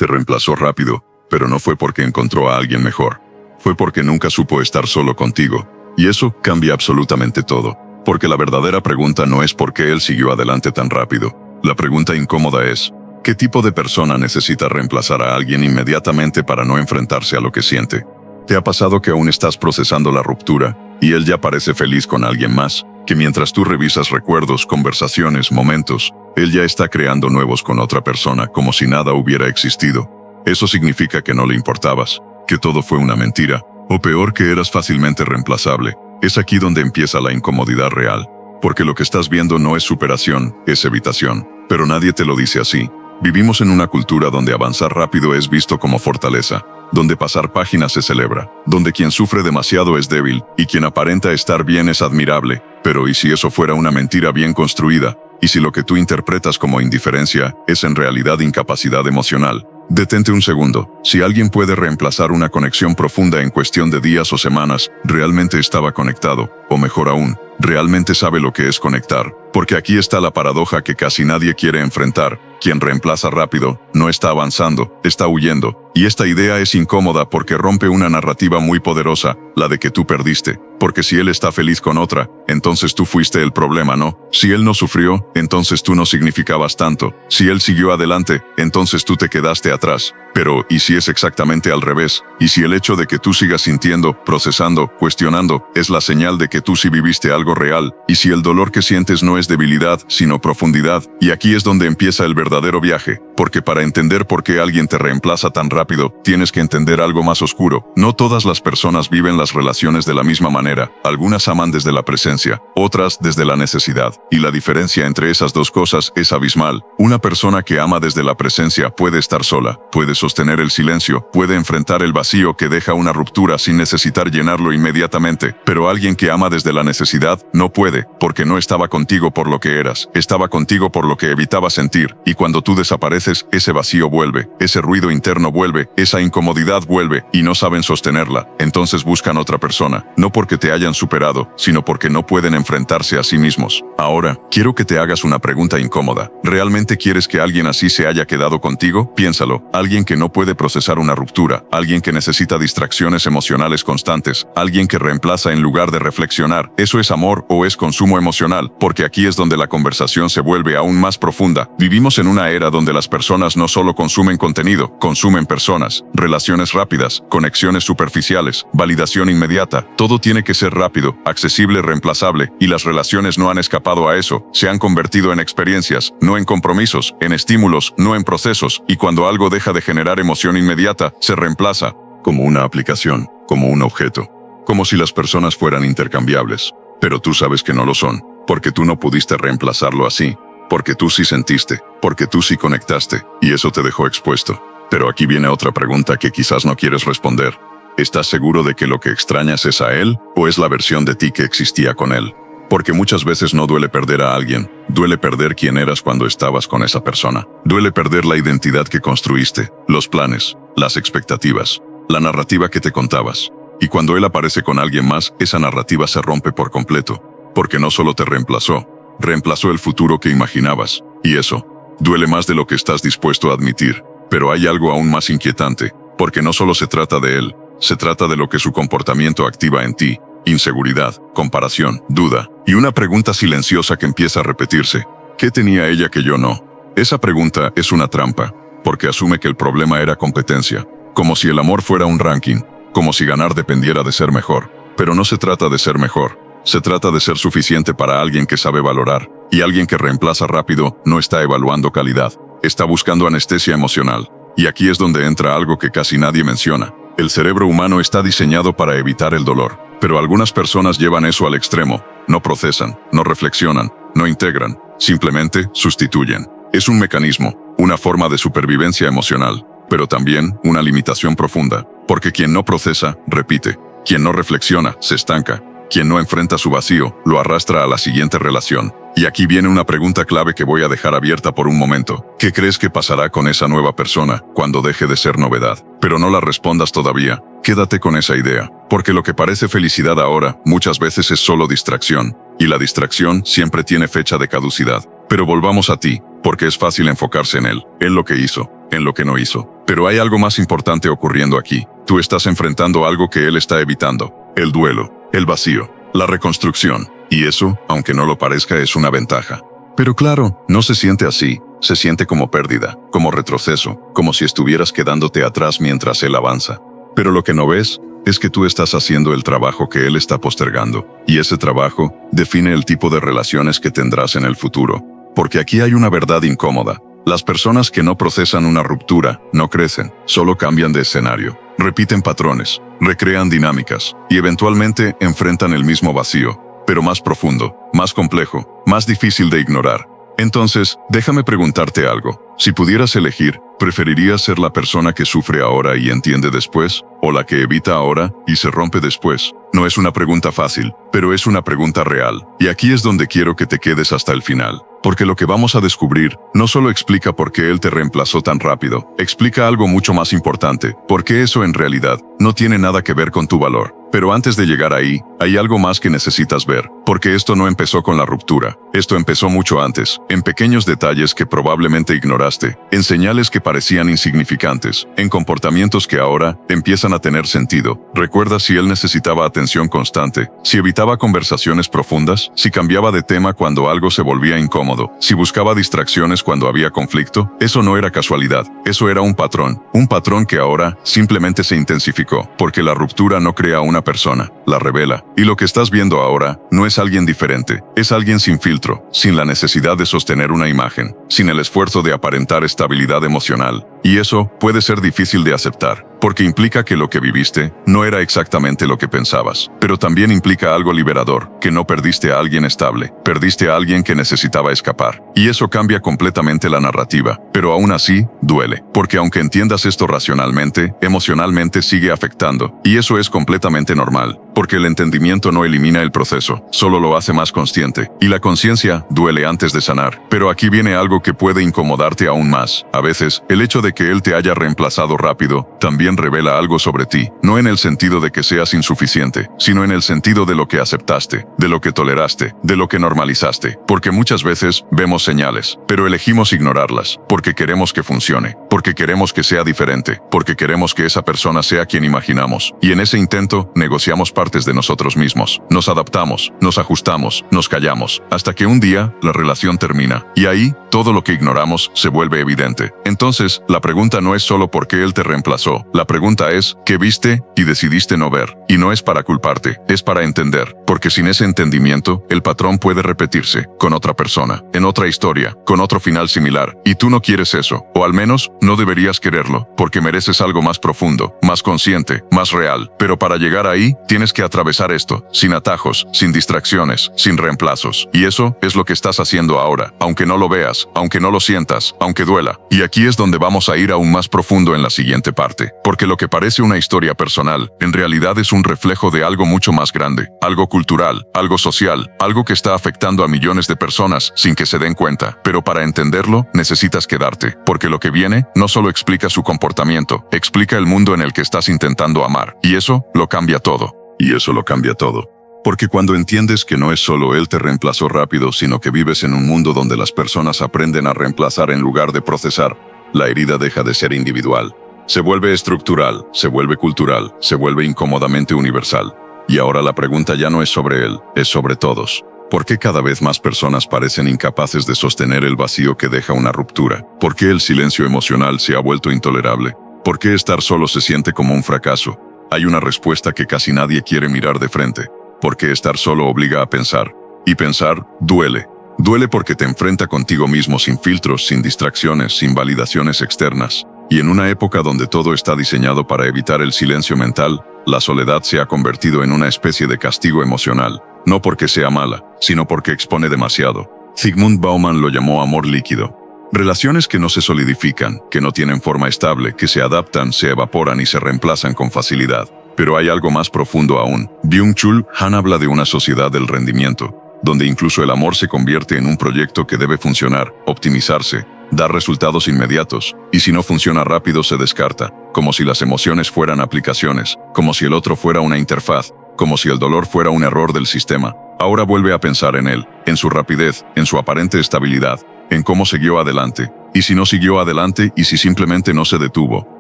Te reemplazó rápido, pero no fue porque encontró a alguien mejor. Fue porque nunca supo estar solo contigo. Y eso cambia absolutamente todo. Porque la verdadera pregunta no es por qué él siguió adelante tan rápido. La pregunta incómoda es, ¿qué tipo de persona necesita reemplazar a alguien inmediatamente para no enfrentarse a lo que siente? ¿Te ha pasado que aún estás procesando la ruptura y él ya parece feliz con alguien más? Que mientras tú revisas recuerdos, conversaciones, momentos, él ya está creando nuevos con otra persona como si nada hubiera existido. Eso significa que no le importabas, que todo fue una mentira, o peor, que eras fácilmente reemplazable. Es aquí donde empieza la incomodidad real, porque lo que estás viendo no es superación, es evitación. Pero nadie te lo dice así. Vivimos en una cultura donde avanzar rápido es visto como fortaleza, donde pasar páginas se celebra, donde quien sufre demasiado es débil y quien aparenta estar bien es admirable. Pero ¿y si eso fuera una mentira bien construida? ¿Y si lo que tú interpretas como indiferencia es en realidad incapacidad emocional? Detente un segundo. Si alguien puede reemplazar una conexión profunda en cuestión de días o semanas, realmente estaba conectado, o mejor aún, realmente sabe lo que es conectar. Porque aquí está la paradoja que casi nadie quiere enfrentar. Quien reemplaza rápido, no está avanzando, está huyendo. Y esta idea es incómoda porque rompe una narrativa muy poderosa, la de que tú perdiste. Porque si él está feliz con otra, entonces tú fuiste el problema, ¿no? Si él no sufrió, entonces tú no significabas tanto. Si él siguió adelante, entonces tú te quedaste atrás. Pero, ¿y si es exactamente al revés? ¿Y si el hecho de que tú sigas sintiendo, procesando, cuestionando, es la señal de que tú sí viviste algo real? ¿Y si el dolor que sientes no es debilidad, sino profundidad? Y aquí es donde empieza el verdadero viaje. Porque para entender por qué alguien te reemplaza tan rápido, tienes que entender algo más oscuro. No todas las personas viven las relaciones de la misma manera. Algunas aman desde la presencia, otras desde la necesidad. Y la diferencia entre esas dos cosas es abismal. Una persona que ama desde la presencia puede estar sola, puede sostener el silencio, puede enfrentar el vacío que deja una ruptura sin necesitar llenarlo inmediatamente. Pero alguien que ama desde la necesidad no puede, porque no estaba contigo por lo que eras, estaba contigo por lo que evitaba sentir. Y cuando tú desapareces, ese vacío vuelve, ese ruido interno vuelve, esa incomodidad vuelve, y no saben sostenerla. Entonces buscan otra persona, no porque te hayan superado, sino porque no pueden enfrentarse a sí mismos. Ahora, quiero que te hagas una pregunta incómoda. ¿Realmente quieres que alguien así se haya quedado contigo? Piénsalo. Alguien que no puede procesar una ruptura, alguien que necesita distracciones emocionales constantes, alguien que reemplaza en lugar de reflexionar. ¿Eso es amor o es consumo emocional? Porque aquí es donde la conversación se vuelve aún más profunda. Vivimos en una era donde las personas no solo consumen contenido, consumen personas, relaciones rápidas, conexiones superficiales, validación inmediata. Todo tiene que ser rápido, accesible, reemplazable, y las relaciones no han escapado a eso. Se han convertido en experiencias, no en compromisos, en estímulos, no en procesos, y cuando algo deja de generar emoción inmediata, se reemplaza como una aplicación, como un objeto, como si las personas fueran intercambiables. Pero tú sabes que no lo son, porque tú no pudiste reemplazarlo así, porque tú sí sentiste, porque tú sí conectaste, y eso te dejó expuesto. Pero aquí viene otra pregunta que quizás no quieres responder. ¿Estás seguro de que lo que extrañas es a él, o es la versión de ti que existía con él? Porque muchas veces no duele perder a alguien, duele perder quién eras cuando estabas con esa persona. Duele perder la identidad que construiste, los planes, las expectativas, la narrativa que te contabas. Y cuando él aparece con alguien más, esa narrativa se rompe por completo. Porque no solo te reemplazó, reemplazó el futuro que imaginabas. Y eso duele más de lo que estás dispuesto a admitir. Pero hay algo aún más inquietante, porque no solo se trata de él, se trata de lo que su comportamiento activa en ti. Inseguridad, comparación, duda, y una pregunta silenciosa que empieza a repetirse. ¿Qué tenía ella que yo no? Esa pregunta es una trampa, porque asume que el problema era competencia, como si el amor fuera un ranking, como si ganar dependiera de ser mejor. Pero no se trata de ser mejor, se trata de ser suficiente para alguien que sabe valorar, y alguien que reemplaza rápido no está evaluando calidad, está buscando anestesia emocional. Y aquí es donde entra algo que casi nadie menciona. El cerebro humano está diseñado para evitar el dolor. Pero algunas personas llevan eso al extremo, no procesan, no reflexionan, no integran, simplemente sustituyen. Es un mecanismo, una forma de supervivencia emocional, pero también una limitación profunda, porque quien no procesa, repite, quien no reflexiona, se estanca, quien no enfrenta su vacío, lo arrastra a la siguiente relación. Y aquí viene una pregunta clave que voy a dejar abierta por un momento. ¿Qué crees que pasará con esa nueva persona cuando deje de ser novedad? Pero no la respondas todavía. Quédate con esa idea, porque lo que parece felicidad ahora muchas veces es solo distracción, y la distracción siempre tiene fecha de caducidad. Pero volvamos a ti, porque es fácil enfocarse en él lo que hizo, en lo que no hizo. Pero hay algo más importante ocurriendo aquí. Tú estás enfrentando algo que él está evitando. El duelo, el vacío, la reconstrucción. Y eso, aunque no lo parezca, es una ventaja. Pero claro, no se siente así. Se siente como pérdida, como retroceso, como si estuvieras quedándote atrás mientras él avanza. Pero lo que no ves es que tú estás haciendo el trabajo que él está postergando. Y ese trabajo define el tipo de relaciones que tendrás en el futuro. Porque aquí hay una verdad incómoda. Las personas que no procesan una ruptura no crecen, solo cambian de escenario. Repiten patrones, recrean dinámicas y eventualmente enfrentan el mismo vacío, pero más profundo, más complejo, más difícil de ignorar. Entonces, déjame preguntarte algo. Si pudieras elegir, ¿preferirías ser la persona que sufre ahora y entiende después, o la que evita ahora y se rompe después? No es una pregunta fácil, pero es una pregunta real. Y aquí es donde quiero que te quedes hasta el final. Porque lo que vamos a descubrir no solo explica por qué él te reemplazó tan rápido, explica algo mucho más importante, porque eso en realidad no tiene nada que ver con tu valor. Pero antes de llegar ahí, hay algo más que necesitas ver, porque esto no empezó con la ruptura. Esto empezó mucho antes, en pequeños detalles que probablemente ignoraste, en señales que parecían insignificantes, en comportamientos que ahora empiezan a tener sentido. ¿Recuerdas si él necesitaba atención constante? Si evitaba conversaciones profundas, si cambiaba de tema cuando algo se volvía incómodo, si buscaba distracciones cuando había conflicto. Eso no era casualidad, eso era un patrón que ahora simplemente se intensificó, porque la ruptura no crea una persona, la revela. Y lo que estás viendo ahora no es alguien diferente, es alguien sin filtro, sin la necesidad de sostener una imagen, sin el esfuerzo de aparentar estabilidad emocional. Y eso puede ser difícil de aceptar, porque implica que lo que viviste no era exactamente lo que pensabas. Pero también implica algo liberador, que no perdiste a alguien estable, perdiste a alguien que necesitaba escapar. Y eso cambia completamente la narrativa, pero aún así, duele. Porque aunque entiendas esto racionalmente, emocionalmente sigue afectando. Y eso es completamente normal, porque el entendimiento no elimina el proceso, solo lo hace más consciente. Y la conciencia duele antes de sanar. Pero aquí viene algo que puede incomodarte aún más. A veces, el hecho de que él te haya reemplazado rápido, también revela algo sobre ti, no en el sentido de que seas insuficiente, sino en el sentido de lo que aceptaste, de lo que toleraste, de lo que normalizaste, porque muchas veces vemos señales, pero elegimos ignorarlas, porque queremos que funcione, porque queremos que sea diferente, porque queremos que esa persona sea quien imaginamos, y en ese intento negociamos partes de nosotros mismos, nos adaptamos, nos ajustamos, nos callamos, hasta que un día la relación termina, y ahí todo lo que ignoramos se vuelve evidente. Entonces, la pregunta no es solo por qué él te reemplazó, la pregunta es, ¿qué viste y decidiste no ver? Y no es para culparte, es para entender, porque sin ese entendimiento, el patrón puede repetirse, con otra persona, en otra historia, con otro final similar, y tú no quieres eso, o al menos, no deberías quererlo, porque mereces algo más profundo, más consciente, más real. Pero para llegar ahí, tienes que atravesar esto, sin atajos, sin distracciones, sin reemplazos. Y eso es lo que estás haciendo ahora, aunque no lo veas, aunque no lo sientas, aunque duela. Y aquí es donde vamos a ir aún más profundo en la siguiente parte, porque lo que parece una historia personal, en realidad es un reflejo de algo mucho más grande, algo cultural, algo social, algo que está afectando a millones de personas sin que se den cuenta. Pero para entenderlo, necesitas quedarte, porque lo que viene no solo explica su comportamiento, explica el mundo en el que estás intentando amar, y eso lo cambia todo. Y eso lo cambia todo. Porque cuando entiendes que no es solo él te reemplazó rápido, sino que vives en un mundo donde las personas aprenden a reemplazar en lugar de procesar, la herida deja de ser individual. Se vuelve estructural, se vuelve cultural, se vuelve incómodamente universal. Y ahora la pregunta ya no es sobre él, es sobre todos. ¿Por qué cada vez más personas parecen incapaces de sostener el vacío que deja una ruptura? ¿Por qué el silencio emocional se ha vuelto intolerable? ¿Por qué estar solo se siente como un fracaso? Hay una respuesta que casi nadie quiere mirar de frente. Porque estar solo obliga a pensar. Y pensar duele. Duele porque te enfrenta contigo mismo sin filtros, sin distracciones, sin validaciones externas. Y en una época donde todo está diseñado para evitar el silencio mental, la soledad se ha convertido en una especie de castigo emocional. No porque sea mala, sino porque expone demasiado. Zygmunt Bauman lo llamó amor líquido. Relaciones que no se solidifican, que no tienen forma estable, que se adaptan, se evaporan y se reemplazan con facilidad. Pero hay algo más profundo aún. Byung-Chul Han habla de una sociedad del rendimiento, donde incluso el amor se convierte en un proyecto que debe funcionar, optimizarse, dar resultados inmediatos, y si no funciona rápido se descarta, como si las emociones fueran aplicaciones, como si el otro fuera una interfaz, como si el dolor fuera un error del sistema. Ahora vuelve a pensar en él, en su rapidez, en su aparente estabilidad, en cómo siguió adelante, ¿Y si no siguió adelante? ¿Y si simplemente no se detuvo?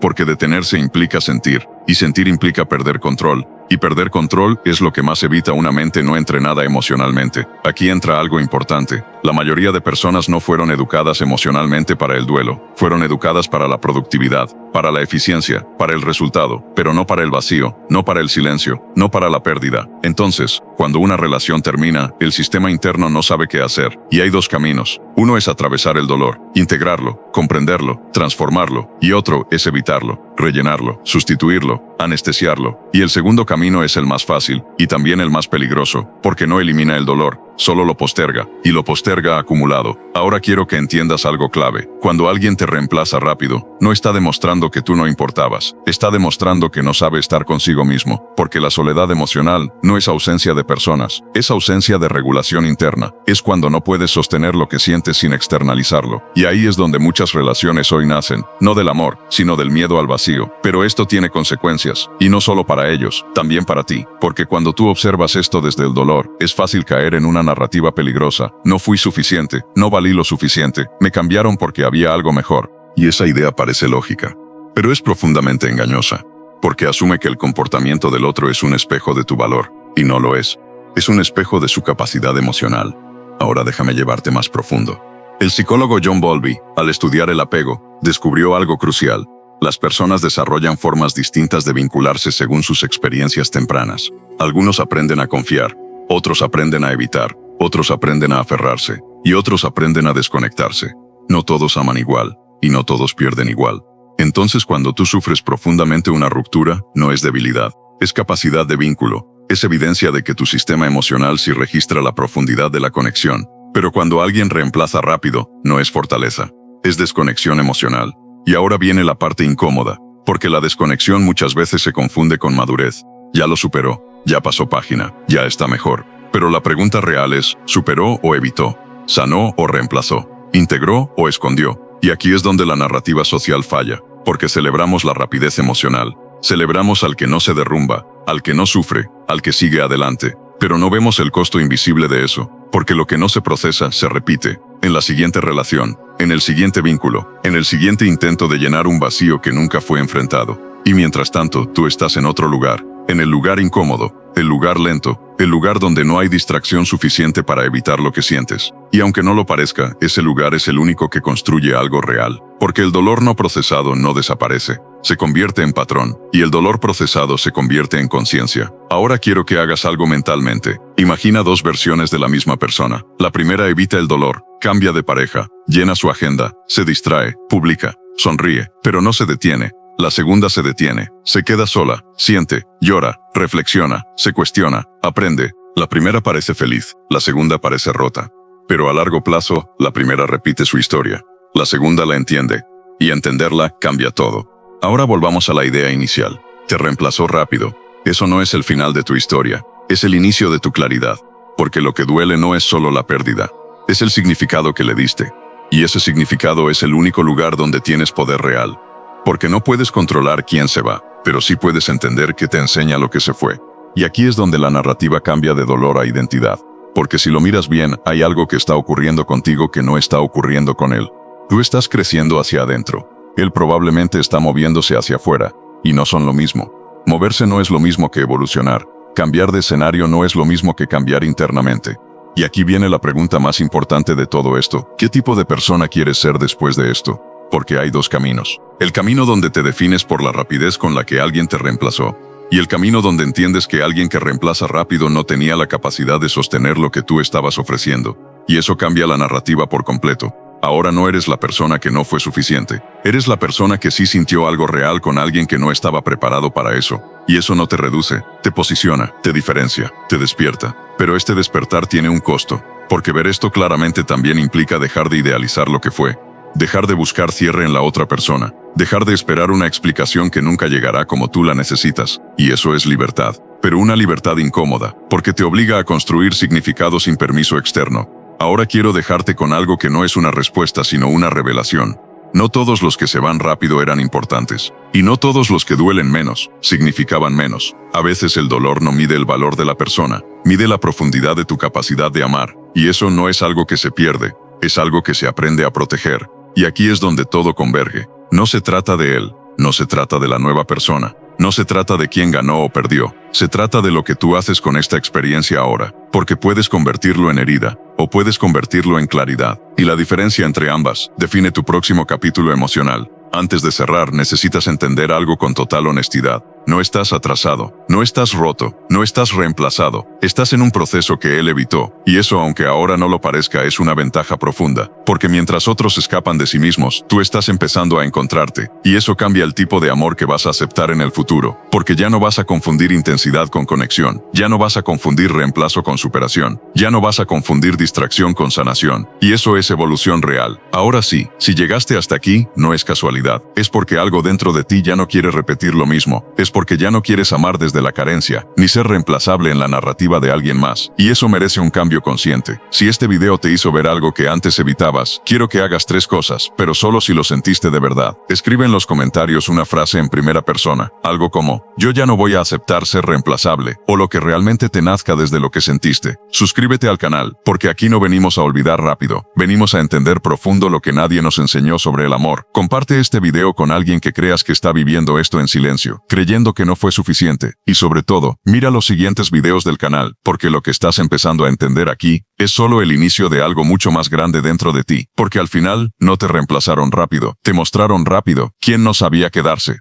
Porque detenerse implica sentir, y sentir implica perder control. Y perder control es lo que más evita una mente no entrenada emocionalmente. Aquí entra algo importante. La mayoría de personas no fueron educadas emocionalmente para el duelo. Fueron educadas para la productividad, para la eficiencia, para el resultado, pero no para el vacío, no para el silencio, no para la pérdida. Entonces, cuando una relación termina, el sistema interno no sabe qué hacer. Y hay dos caminos. Uno es atravesar el dolor, integrarlo, comprenderlo, transformarlo. Y otro es evitarlo, rellenarlo, sustituirlo, anestesiarlo. Y el segundo camino es el más fácil, y también el más peligroso, porque no elimina el dolor, solo lo posterga, y lo posterga acumulado. Ahora quiero que entiendas algo clave. Cuando alguien te reemplaza rápido, no está demostrando que tú no importabas, está demostrando que no sabe estar consigo mismo, porque la soledad emocional no es ausencia de personas, es ausencia de regulación interna, es cuando no puedes sostener lo que sientes sin externalizarlo. Y ahí es donde muchas relaciones hoy nacen, no del amor, sino del miedo al vacío. Pero esto tiene consecuencias, y no solo para ellos, también para ti, porque cuando tú observas esto desde el dolor, es fácil caer en una narrativa peligrosa. No fui suficiente, no valí lo suficiente, me cambiaron porque había algo mejor. Y esa idea parece lógica, pero es profundamente engañosa, porque asume que el comportamiento del otro es un espejo de tu valor, y no lo es. Es un espejo de su capacidad emocional. Ahora déjame llevarte más profundo. El psicólogo John Bowlby, al estudiar el apego, descubrió algo crucial. Las personas desarrollan formas distintas de vincularse según sus experiencias tempranas. Algunos aprenden a confiar, otros aprenden a evitar, otros aprenden a aferrarse, y otros aprenden a desconectarse. No todos aman igual, y no todos pierden igual. Entonces, cuando tú sufres profundamente una ruptura, no es debilidad, es capacidad de vínculo, es evidencia de que tu sistema emocional sí registra la profundidad de la conexión. Pero cuando alguien reemplaza rápido, no es fortaleza, es desconexión emocional. Y ahora viene la parte incómoda, porque la desconexión muchas veces se confunde con madurez. Ya lo superó, ya pasó página, ya está mejor. Pero la pregunta real es, ¿superó o evitó? ¿Sanó o reemplazó? ¿Integró o escondió? Y aquí es donde la narrativa social falla, porque celebramos la rapidez emocional. Celebramos al que no se derrumba, al que no sufre, al que sigue adelante. Pero no vemos el costo invisible de eso, porque lo que no se procesa se repite, en la siguiente relación, en el siguiente vínculo, en el siguiente intento de llenar un vacío que nunca fue enfrentado. Y mientras tanto, tú estás en otro lugar, en el lugar incómodo, el lugar lento, el lugar donde no hay distracción suficiente para evitar lo que sientes. Y aunque no lo parezca, ese lugar es el único que construye algo real, porque el dolor no procesado no desaparece, se convierte en patrón, y el dolor procesado se convierte en conciencia. Ahora quiero que hagas algo mentalmente. Imagina dos versiones de la misma persona. La primera evita el dolor, cambia de pareja, llena su agenda, se distrae, publica, sonríe, pero no se detiene. La segunda se detiene, se queda sola, siente, llora, reflexiona, se cuestiona, aprende. La primera parece feliz, la segunda parece rota. Pero a largo plazo, la primera repite su historia, la segunda la entiende, y entenderla cambia todo. Ahora volvamos a la idea inicial. Te reemplazó rápido. Eso no es el final de tu historia, es el inicio de tu claridad, porque lo que duele no es solo la pérdida, es el significado que le diste. Y ese significado es el único lugar donde tienes poder real. Porque no puedes controlar quién se va, pero sí puedes entender qué te enseña lo que se fue. Y aquí es donde la narrativa cambia de dolor a identidad. Porque si lo miras bien, hay algo que está ocurriendo contigo que no está ocurriendo con él. Tú estás creciendo hacia adentro. Él probablemente está moviéndose hacia afuera, y no son lo mismo. Moverse no es lo mismo que evolucionar. Cambiar de escenario no es lo mismo que cambiar internamente. Y aquí viene la pregunta más importante de todo esto. ¿Qué tipo de persona quieres ser después de esto? Porque hay dos caminos. El camino donde te defines por la rapidez con la que alguien te reemplazó, y el camino donde entiendes que alguien que reemplaza rápido no tenía la capacidad de sostener lo que tú estabas ofreciendo. Y eso cambia la narrativa por completo. Ahora no eres la persona que no fue suficiente. Eres la persona que sí sintió algo real con alguien que no estaba preparado para eso. Y eso no te reduce, te posiciona, te diferencia, te despierta. Pero este despertar tiene un costo, porque ver esto claramente también implica dejar de idealizar lo que fue. Dejar de buscar cierre en la otra persona. Dejar de esperar una explicación que nunca llegará como tú la necesitas. Y eso es libertad. Pero una libertad incómoda, porque te obliga a construir significado sin permiso externo. Ahora quiero dejarte con algo que no es una respuesta sino una revelación. No todos los que se van rápido eran importantes. Y no todos los que duelen menos, significaban menos. A veces el dolor no mide el valor de la persona, mide la profundidad de tu capacidad de amar. Y eso no es algo que se pierde, es algo que se aprende a proteger. Y aquí es donde todo converge. No se trata de él, no se trata de la nueva persona, no se trata de quién ganó o perdió, se trata de lo que tú haces con esta experiencia ahora, porque puedes convertirlo en herida, o puedes convertirlo en claridad. Y la diferencia entre ambas define tu próximo capítulo emocional. Antes de cerrar, necesitas entender algo con total honestidad. No estás atrasado, no estás roto, no estás reemplazado, estás en un proceso que él evitó, y eso, aunque ahora no lo parezca, es una ventaja profunda, porque mientras otros escapan de sí mismos, tú estás empezando a encontrarte, y eso cambia el tipo de amor que vas a aceptar en el futuro, porque ya no vas a confundir intensidad con conexión, ya no vas a confundir reemplazo con superación, ya no vas a confundir distracción con sanación, y eso es evolución real. Ahora sí, si llegaste hasta aquí, no es casualidad, es porque algo dentro de ti ya no quiere repetir lo mismo, es porque ya no quieres amar desde la carencia, ni ser reemplazable en la narrativa de alguien más, y eso merece un cambio consciente. Si este video te hizo ver algo que antes evitabas, quiero que hagas 3 cosas, pero solo si lo sentiste de verdad. Escribe en los comentarios una frase en primera persona, algo como, yo ya no voy a aceptar ser reemplazable, o lo que realmente te nazca desde lo que sentiste. Suscríbete al canal, porque aquí no venimos a olvidar rápido, venimos a entender profundo lo que nadie nos enseñó sobre el amor. Comparte este video con alguien que creas que está viviendo esto en silencio, creyendo que no fue suficiente, y sobre todo, mira los siguientes videos del canal, porque lo que estás empezando a entender aquí, es solo el inicio de algo mucho más grande dentro de ti, porque al final, no te reemplazaron rápido, te mostraron rápido, quién no sabía quedarse.